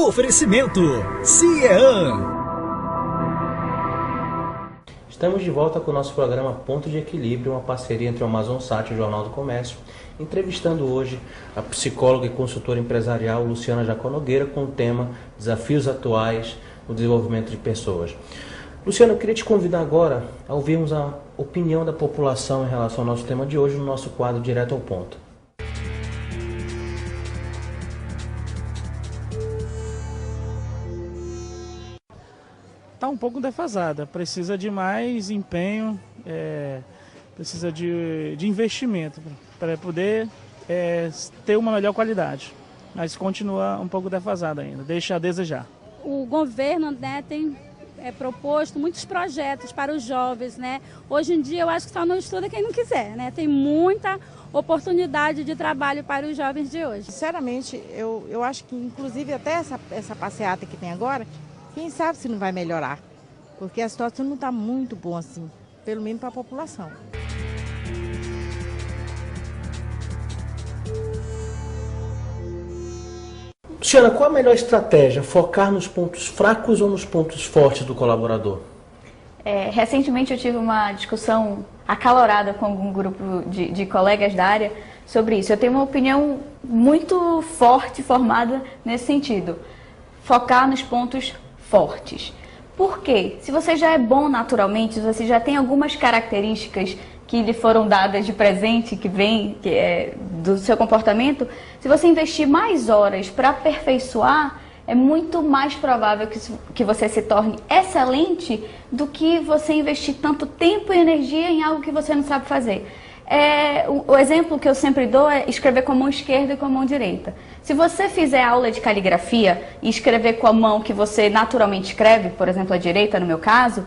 Oferecimento CIEAN. Estamos de volta com o nosso programa Ponto de Equilíbrio, uma parceria entre o Amazonsat e o Jornal do Comércio, entrevistando hoje a psicóloga e consultora empresarial Luciana Jacó Nogueira com o tema Desafios Atuais no Desenvolvimento de Pessoas. Luciana, eu queria te convidar agora a ouvirmos a opinião da população em relação ao nosso tema de hoje no nosso quadro Direto ao Ponto. Está um pouco defasada, precisa de mais empenho, precisa de investimento para poder ter uma melhor qualidade, mas continua um pouco defasada ainda, deixa a desejar. O governo, tem proposto muitos projetos para os jovens, Hoje em dia eu acho que só não estuda quem não quiser, Tem muita oportunidade de trabalho para os jovens de hoje. Sinceramente, eu acho que inclusive até essa passeata que tem agora, quem sabe se não vai melhorar, porque a situação não está muito boa assim, pelo menos para a população. Luciana, qual a melhor estratégia? Focar nos pontos fracos ou nos pontos fortes do colaborador? Recentemente eu tive uma discussão acalorada com algum grupo de colegas da área sobre isso. Eu tenho uma opinião muito forte, formada nesse sentido. Focar nos pontos fortes. Por quê? Se você já é bom naturalmente, se você já tem algumas características que lhe foram dadas de presente, que é do seu comportamento, se você investir mais horas para aperfeiçoar, é muito mais provável que você se torne excelente do que você investir tanto tempo e energia em algo que você não sabe fazer. O exemplo que eu sempre dou é escrever com a mão esquerda e com a mão direita. Se você fizer aula de caligrafia e escrever com a mão que você naturalmente escreve, por exemplo, a direita no meu caso,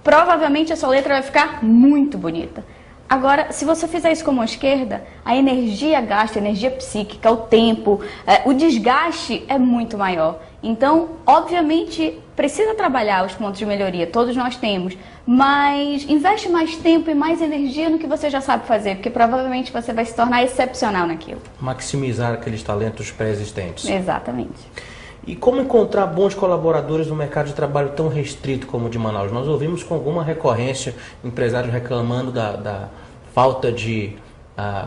provavelmente a sua letra vai ficar muito bonita. Agora, se você fizer isso com a mão esquerda, a energia gasta, a energia psíquica, o tempo, o desgaste é muito maior. Então, obviamente, precisa trabalhar os pontos de melhoria, todos nós temos, mas investe mais tempo e mais energia no que você já sabe fazer, porque provavelmente você vai se tornar excepcional naquilo. Maximizar aqueles talentos pré-existentes. Exatamente. E como encontrar bons colaboradores no mercado de trabalho tão restrito como o de Manaus? Nós ouvimos com alguma recorrência empresários reclamando da falta de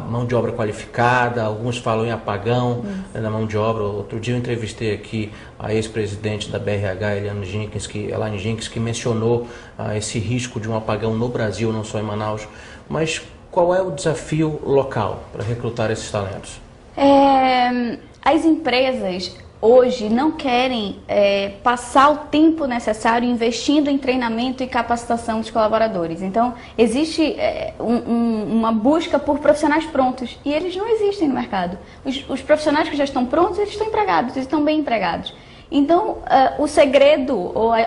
mão de obra qualificada, alguns falam em apagão da mão de obra. Outro dia eu entrevistei aqui a ex-presidente da BRH, Elaine Jenkins, que mencionou esse risco de um apagão no Brasil, não só em Manaus. Mas qual é o desafio local para recrutar esses talentos? As empresas hoje não querem passar o tempo necessário investindo em treinamento e capacitação dos colaboradores. Então, existe uma busca por profissionais prontos e eles não existem no mercado. Os profissionais que já estão prontos, eles estão empregados, eles estão bem empregados. Então, o segredo ou a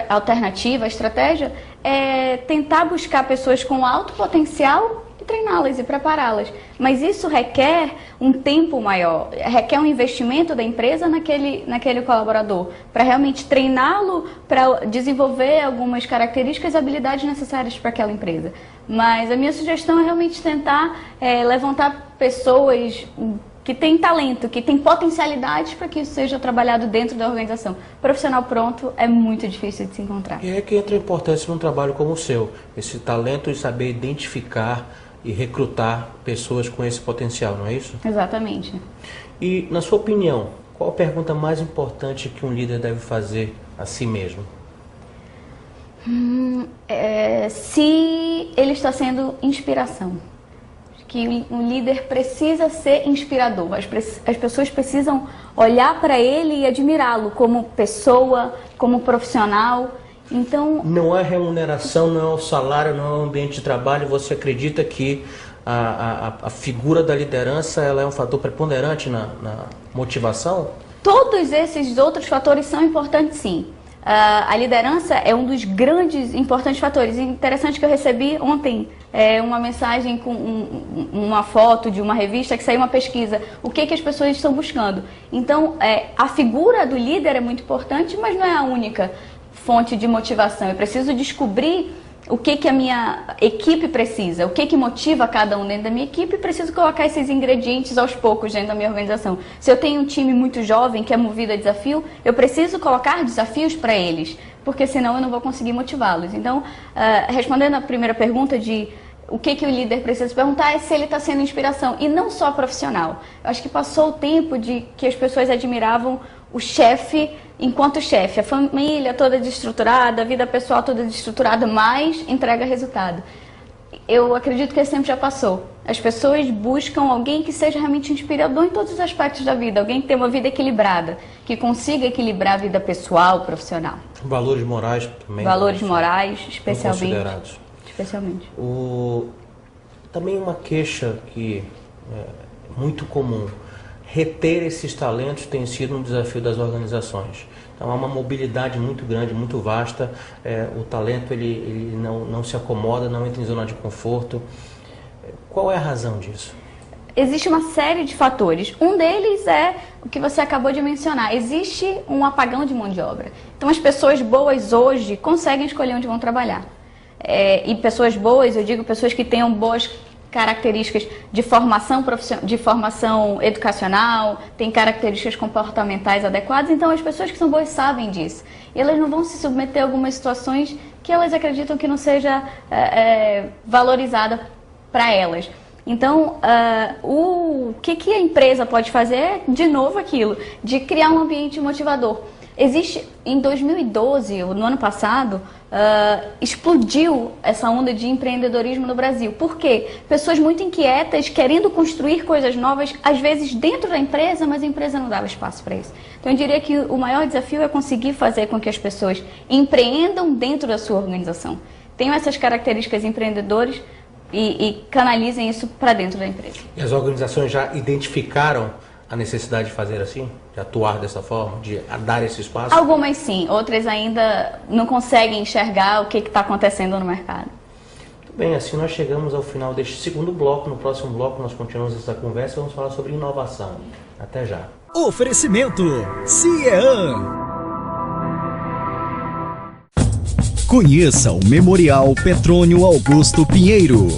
alternativa, a estratégia é tentar buscar pessoas com alto potencial e treiná-las e prepará-las. Mas isso requer um tempo maior, requer um investimento da empresa naquele colaborador, para realmente treiná-lo, para desenvolver algumas características e habilidades necessárias para aquela empresa. Mas a minha sugestão é realmente tentar levantar pessoas que têm talento, que têm potencialidades para que isso seja trabalhado dentro da organização. Profissional pronto é muito difícil de se encontrar. E é que entra a importância num trabalho como o seu, esse talento de saber identificar e recrutar pessoas com esse potencial, não é isso? Exatamente. E, na sua opinião, qual a pergunta mais importante que um líder deve fazer a si mesmo? Se ele está sendo inspiração. Que um líder precisa ser inspirador. As pessoas precisam olhar para ele e admirá-lo como pessoa, como profissional. Então, não é remuneração, não é o salário, não é o ambiente de trabalho. Você acredita que a figura da liderança ela é um fator preponderante na motivação? Todos esses outros fatores são importantes, sim. A liderança é um dos grandes importantes fatores. Interessante que eu recebi ontem uma mensagem com uma foto de uma revista que saiu uma pesquisa. O que as pessoas estão buscando? Então, a figura do líder é muito importante, mas não é a única fonte de motivação. Eu preciso descobrir o que a minha equipe precisa, o que motiva cada um dentro da minha equipe, preciso colocar esses ingredientes aos poucos dentro da minha organização. Se eu tenho um time muito jovem que é movido a desafio, eu preciso colocar desafios para eles, porque senão eu não vou conseguir motivá-los. Então, respondendo a primeira pergunta de o que o líder precisa se perguntar é se ele está sendo inspiração, e não só profissional. Eu acho que passou o tempo de que as pessoas admiravam o chefe enquanto chefe, a família toda desestruturada, a vida pessoal toda desestruturada, mas entrega resultado. Eu acredito que esse tempo já passou. As pessoas buscam alguém que seja realmente inspirador em todos os aspectos da vida, alguém que tenha uma vida equilibrada, que consiga equilibrar a vida pessoal, profissional. Valores morais também. Valores morais, especialmente. Considerados. Especialmente. Também uma queixa que é muito comum. Reter esses talentos tem sido um desafio das organizações. Então há uma mobilidade muito grande, muito vasta. O talento ele não se acomoda, não entra em zona de conforto. Qual é a razão disso? Existe uma série de fatores. Um deles é o que você acabou de mencionar. Existe um apagão de mão de obra. Então as pessoas boas hoje conseguem escolher onde vão trabalhar. E pessoas boas, eu digo pessoas que tenham boas características de formação de formação educacional, têm características comportamentais adequadas, então as pessoas que são boas sabem disso. E elas não vão se submeter a algumas situações que elas acreditam que não seja valorizada para elas. Então, o que a empresa pode fazer é, de novo, aquilo, de criar um ambiente motivador. Existe, em 2012, no ano passado, explodiu essa onda de empreendedorismo no Brasil. Por quê? Pessoas muito inquietas, querendo construir coisas novas, às vezes dentro da empresa, mas a empresa não dava espaço para isso. Então eu diria que o maior desafio é conseguir fazer com que as pessoas empreendam dentro da sua organização. Tenham essas características empreendedoras e canalizem isso para dentro da empresa. E as organizações já identificaram a necessidade de fazer assim? De atuar dessa forma? De dar esse espaço? Algumas sim, outras ainda não conseguem enxergar o que está acontecendo no mercado. Muito bem, assim nós chegamos ao final deste segundo bloco. No próximo bloco nós continuamos essa conversa e vamos falar sobre inovação. Até já. Oferecimento CIEAN. Conheça o Memorial Petrônio Augusto Pinheiro.